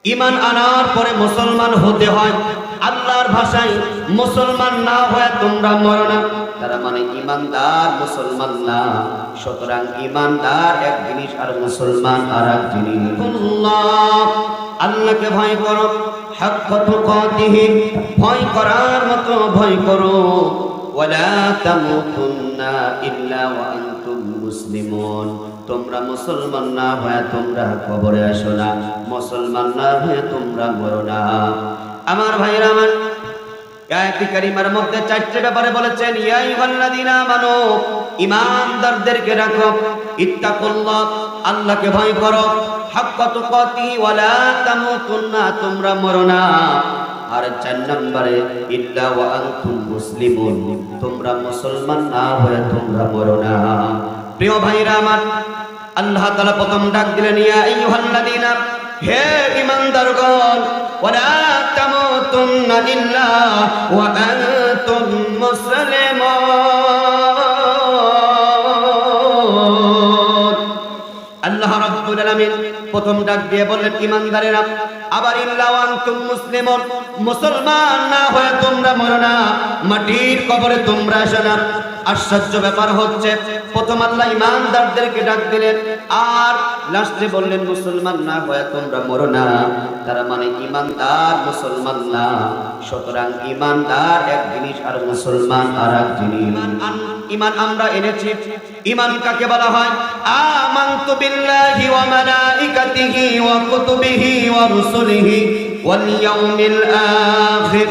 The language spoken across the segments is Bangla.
ঈমান আনার পরে মুসলমান হতে হয়। আল্লাহর ভাষায় মুসলমান না হয়ে তোমরা মরো না, তারা মানে ঈমানদার মুসলমান না। সুতরাং ঈমানদার এক জিনিস আর মুসলমান আর এক জিনিস। আল্লাহকে ভয় করো, হাক্কা তুকাতিহি, ভয় করার মতো ভয় করো। ওয়ালা তামুতুন্না ইল্লা ওয়া আনতুম মুসলিমুন, তোমরা মুসলমান না হয়ে তোমরা কবরে আসো না, মুসলমান না হয়ে তোমরা মরো না। আমার ভাইরা আমার, আয়াতে কারিমার মধ্যে চারটি ব্যাপারে বলেছেন, ইয়া আইয়ুহাল্লাযীনা আমানু, ঈমানদারদেরকে রাখো, ইত্তাকুল্লাহ, আল্লাহকে ভয় করো, হাক্কা তুকাতিহি ওয়ালা তামুতুন্না, তোমরা মরো না। আর 4 নম্বরে ইল্লা ওয়া আনতুম মুসলিমুন, তোমরা মুসলমান না হয়ে তোমরা মরো না। প্রিয় ভাইরা আমার, আল্লাহ তাআলা প্রথম ডাক দিলেন, ইয়া আইয়ুহাল্লাযীনা, হে ঈমানদারগণ, ওয়ালা তামুতুন্না ইল্লা ওয়া আনতুম মুসলিমুন। আল্লাহ রাব্বুল আলামিন প্রথম ডাক দিয়ে বললেন ঈমানদারেরা, আবার ইল্লা ওয়া আনতুম মুসলিমুন, মুসলমান না হয়ে তোমরা মরো না, মাটির কবরে তোমরা আসো না। আশ্চর্য ব্যাপার হচ্ছে, প্রথম আল্লাহ ঈমানদারদেরকে ডাক দিলেন আর লাস্টে বললেন মুসলমান না হয়ে তোমরা মরো না, তারা মানে ঈমানদার মুসলমান না। সুতরাং ঈমানদার এক জিনিস আর মুসলমান আর এক জিনিস। ঈমান আমরা এনেছি। ঈমান কাকে বলা হয়? আমানতু বিল্লাহি ওয়া মালাইকাতিহি ওয়া কুতুবিহি ওয়া রুসুলিহি ওয়াল ইয়াউমিল আখির।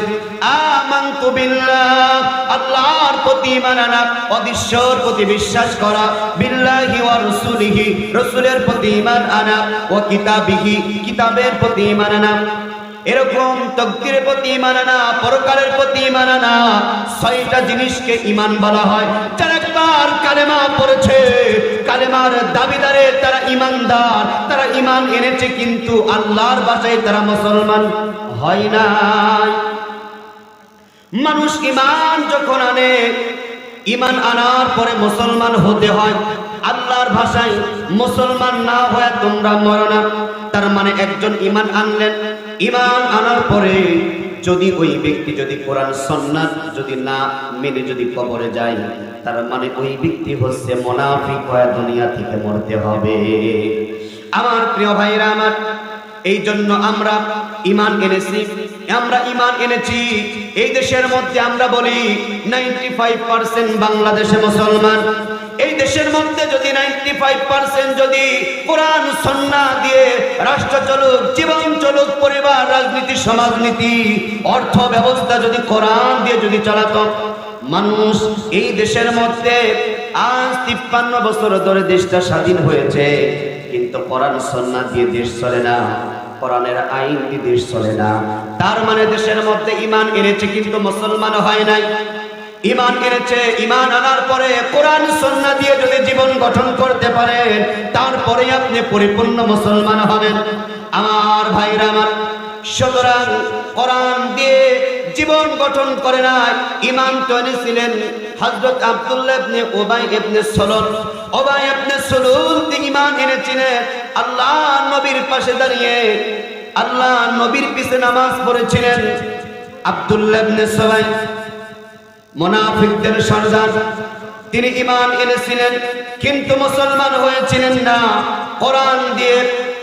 আমানতু বিল্লাহ, আল্লাহর প্রতি ঈমান আনা, অদৃশ্যর প্রতি বিশ্বাস করা, বিল্লাহি ওয়া রাসূলিহি, রাসূলের প্রতি ঈমান আনা, ওয়া কিতাবিহি, কিতাবের প্রতি ঈমান আনা, এরকম তাকদীরের প্রতি ঈমান আনা, পরকালের প্রতি ঈমান আনা। 6টা জিনিসকে ঈমান বলা হয়। যারা একবার কালেমা পড়েছে, কালেমার দাবিদারে তারা ঈমানদার, তারা ঈমান এনেছে, কিন্তু আল্লাহর ভাষায় তারা মুসলমান হয় নাই। মানুষ ঈমান যখন আনে, ঈমান আনার পরে মুসলমান হতে হয়। আল্লাহর ভাষায় মুসলমান না হয়ে তোমরা মরো না, তার মানে একজন ঈমান আনলেন, ঈমান আনার পরে যদি ওই ব্যক্তি যদি কোরআন সুন্নাত যদি না মেনে যদি কবরে যায়, তার মানে ওই ব্যক্তি হচ্ছে মুনাফিক হয়ে দুনিয়া থেকে মরতে হবে। আমার প্রিয় ভাইরা আমার, এই জন্য আমরা ঈমান এনেছি, আমরা ঈমান এনেছি। এই দেশের মধ্যে আমরা বলি 95% বাংলাদেশে মুসলমান। এই দেশের মধ্যে যদি 95% যদি কোরআন সুন্নাহ দিয়ে রাষ্ট্র চলুক, জীবন চলুক, পরিবার, রাজনীতি, সমাজনীতি, অর্থ ব্যবস্থা যদি কোরআন দিয়ে যদি চালাতো মানুষ, এই দেশের মধ্যে আজ 53 বছর ধরে দেশটা স্বাধীন হয়েছে, কিন্তু কোরআন সুন্নাহ দিয়ে দেশ চলে না, কোরআনের আইন দিয়ে দেশ চলে না। তার মানে দেশের মধ্যে ঈমান এনেছে কিন্তু মুসলমান হয় নাই। ঈমান এনেছে, ঈমান আনার পরে কোরআন সুন্নাহ দিয়ে যদি জীবন গঠন করতে পারেন, তারপরে আপনি পরিপূর্ণ মুসলমান হবেন। আমার ভাইরা আমার, সুতরাং কোরআন দিয়ে জীবন গঠন করে নাই, ঈমান তো এনেছিলেন হযরত আব্দুল্লাহ ইবনে উবাই ইবনে সালুল। উবাই ইবনে সালুল তিনি ঈমান এনেছিলেন আল্লাহ নবীর পাশে দাঁড়িয়ে, আল্লাহ নবীর পিছে নামাজ পড়েছিলেন। আব্দুল্লাহ ইবনে সাবাই মুনাফিকদের সর্দার, তিনি ঈমান এনেছিলেন কিন্তু মুসলমান হয়েছিলেন না। কোরআন দিয়ে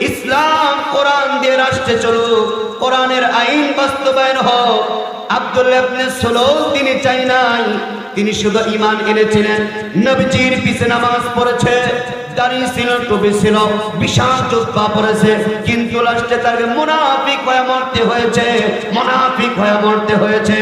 ইসলাম, কোরআন দিয়ে রাষ্ট্রে চলুক, কোরআনের আইন বাস্তবায়ন হোক, আব্দুল্লাহ ইবনে সালুল তিনি চাই নাই। তিনি শুধু ঈমান এনেছিলেন, নবীজির পিছে নামাজ পড়েছে, দাড়ি ছিল, টুপি ছিল, বিশাল জুব্বা পরেছে, কিন্তু লাস্টে তাকে মুনাফিক হয়ে মরতে হয়েছে, মুনাফিক হয়ে মরতে হয়েছে।